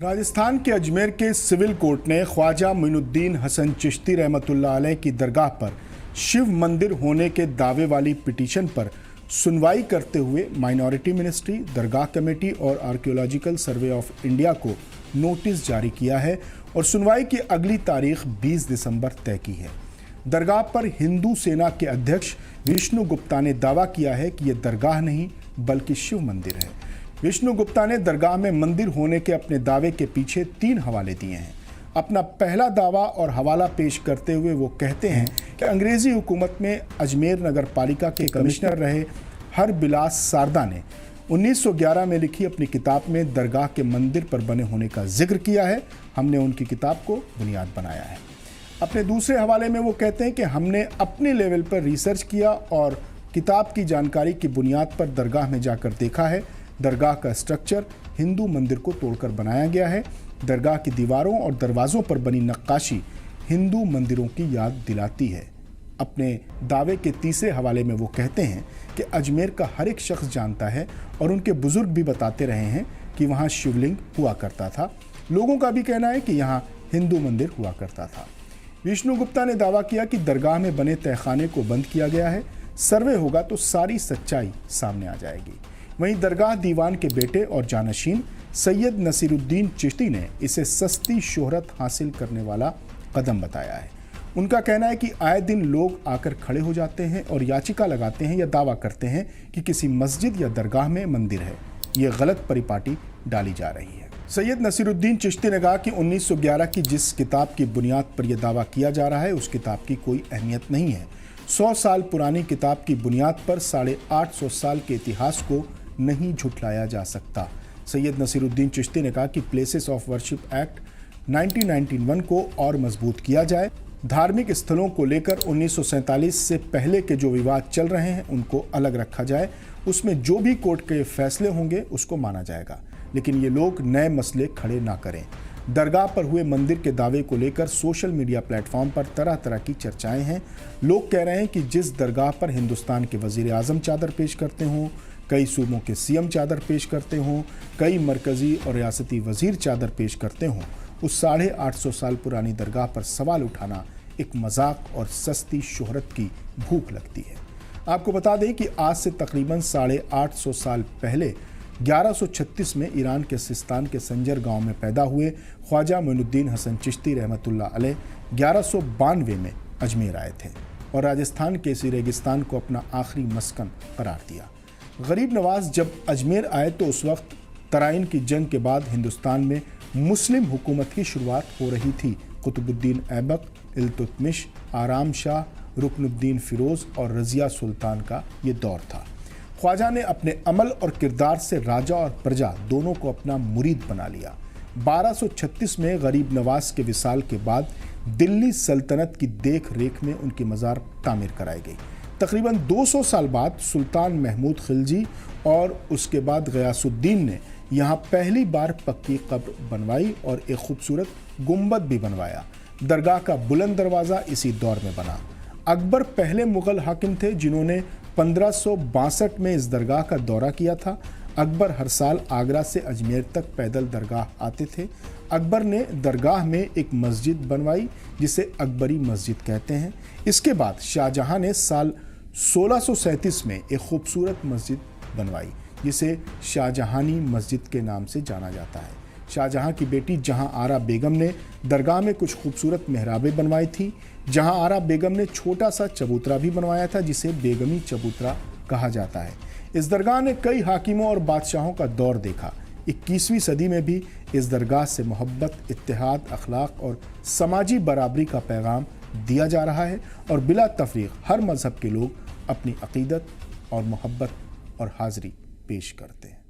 राजस्थान के अजमेर के civil court ने ख्वाजा मोइनुद्दीन हसन चिश्ती रहमतुल्लाह अलैह की दरगाह पर शिव मंदिर होने के दावे वाली पिटीशन पर सुनवाई करते हुए माइनॉरिटी मिनिस्ट्री, दरगाह कमेटी और आर्कियोलॉजिकल सर्वे ऑफ इंडिया को नोटिस जारी किया है और सुनवाई की अगली तारीख 20 दिसंबर तय की है। दरगाह पर हिंदू सेना के अध्यक्ष विष्णु गुप्ता ने दावा किया है कि यह दरगाह नहीं बल्कि शिव मंदिर है। विष्णु गुप्ता ने दरगाह में मंदिर होने के अपने दावे के पीछे 3 हवाले दिए हैं। अपना पहला दावा और हवाला पेश करते हुए वो कहते हैं कि अंग्रेजी हुकूमत में अजमेर नगर पालिका के कमिश्नर रहे हरबिलास सारदा ने 1911 में लिखी अपनी किताब में दरगाह के मंदिर पर बने होने का जिक्र किया है। हमने उनकी किताब को बुनियाद बनाया है। अपने दूसरे हवाले में वो कहते हैं कि हमने अपने लेवल पर रिसर्च किया और किताब की जानकारी की बुनियाद पर दरगाह में जाकर देखा है। दरगाह का स्ट्रक्चर हिंदू मंदिर को तोड़कर बनाया गया है। दरगाह की दीवारों और दरवाज़ों पर बनी नक्काशी हिंदू मंदिरों की याद दिलाती है। अपने दावे के तीसरे हवाले में वो कहते हैं कि अजमेर का हर एक शख्स जानता है और उनके बुजुर्ग भी बताते रहे हैं कि वहाँ शिवलिंग हुआ करता था। लोगों का भी कहना है कि यहाँ हिंदू मंदिर हुआ करता था। विष्णु गुप्ता ने दावा किया कि दरगाह में बने तहखाने को बंद किया गया है। सर्वे होगा तो सारी सच्चाई सामने आ जाएगी। वहीं दरगाह दीवान के बेटे और जानशीन सैयद नसीरुद्दीन चिश्ती ने इसे सस्ती शोहरत हासिल करने वाला कदम बताया है। उनका कहना है कि आए दिन लोग आकर खड़े हो जाते हैं और याचिका लगाते हैं या दावा करते हैं कि किसी मस्जिद या दरगाह में मंदिर है। ये गलत परिपाटी डाली जा रही है। सैयद नसीरुद्दीन चिश्ती ने कहा कि 1911 की जिस किताब की बुनियाद पर यह दावा किया जा रहा है उस किताब की कोई अहमियत नहीं है। 100 साल पुरानी किताब की बुनियाद पर 850 साल के इतिहास को नहीं झुठलाया जा सकता। सैयद नसीरुद्दीन चिश्ती ने कहा कि प्लेसेस ऑफ वर्शिप एक्ट 1991 को और मजबूत किया जाए। धार्मिक स्थलों को लेकर 1947 से पहले के जो विवाद चल रहे हैं उनको अलग रखा जाए। उसमें जो भी कोर्ट के फैसले होंगे उसको माना जाएगा, लेकिन ये लोग नए मसले खड़े ना करें। दरगाह पर हुए मंदिर के दावे को लेकर सोशल मीडिया प्लेटफॉर्म पर तरह तरह की चर्चाएं हैं। लोग कह रहे हैं कि जिस दरगाह पर हिंदुस्तान के वजीर आजम चादर पेश करते हों, कई सूबों के सीएम चादर पेश करते हों, कई मरकजी और रियासती वजीर चादर पेश करते हों, उस 850 साल पुरानी दरगाह पर सवाल उठाना एक मजाक और सस्ती शोहरत की भूख लगती है। आपको बता दें कि आज से तकरीबन 850 साल पहले 1136 में ईरान के सिस्तान के संजर गांव में पैदा हुए ख्वाजा मोइनुद्दीन हसन चिश्ती रहमतुल्लाह अलैह 1192 में अजमेर आए थे और राजस्थान के इसी रेगिस्तान को अपना आखिरी मस्कन करार दिया। गरीब नवाज जब अजमेर आए तो उस वक्त तराइन की जंग के बाद हिंदुस्तान में मुस्लिम हुकूमत की शुरुआत हो रही थी। कुतुबुद्दीन ऐबक, इल्तुतमिश, आराम शाह, रुकनुद्दीन फिरोज और रजिया सुल्तान का ये दौर था। ख्वाजा ने अपने अमल और किरदार से राजा और प्रजा दोनों को अपना मुरीद बना लिया। 1236 में गरीब नवाज के विसाल के बाद दिल्ली सल्तनत की देख रेख में उनकी मज़ार तामीर कराई गई। तकरीबन 200 साल बाद सुल्तान महमूद खिलजी और उसके बाद गयासुद्दीन ने यहाँ पहली बार पक्की कब्र बनवाई और एक खूबसूरत गुंबद भी बनवाया। दरगाह का बुलंद दरवाज़ा इसी दौर में बना। अकबर पहले मुग़ल हाकिम थे जिन्होंने 1562 में इस दरगाह का दौरा किया था। अकबर हर साल आगरा से अजमेर तक पैदल दरगाह आते थे। अकबर ने दरगाह में एक मस्जिद बनवाई जिसे अकबरी मस्जिद कहते हैं। इसके बाद शाहजहां ने साल 1637 में एक खूबसूरत मस्जिद बनवाई जिसे शाहजहानी मस्जिद के नाम से जाना जाता है। शाहजहां की बेटी जहां आरा बेगम ने दरगाह में कुछ खूबसूरत मेहराबें बनवाई थी। जहां आरा बेगम ने छोटा सा चबूतरा भी बनवाया था जिसे बेगमी चबूतरा कहा जाता है। इस दरगाह ने कई हाकिमों और बादशाहों का दौर देखा। 21वीं सदी में भी इस दरगाह से मोहब्बत, इत्तेहाद, अखलाक और समाजी बराबरी का पैगाम दिया जा रहा है और बिला तफरीक हर मज़हब के लोग अपनी अक़ीदत और मोहब्बत और हाज़री पेश करते हैं।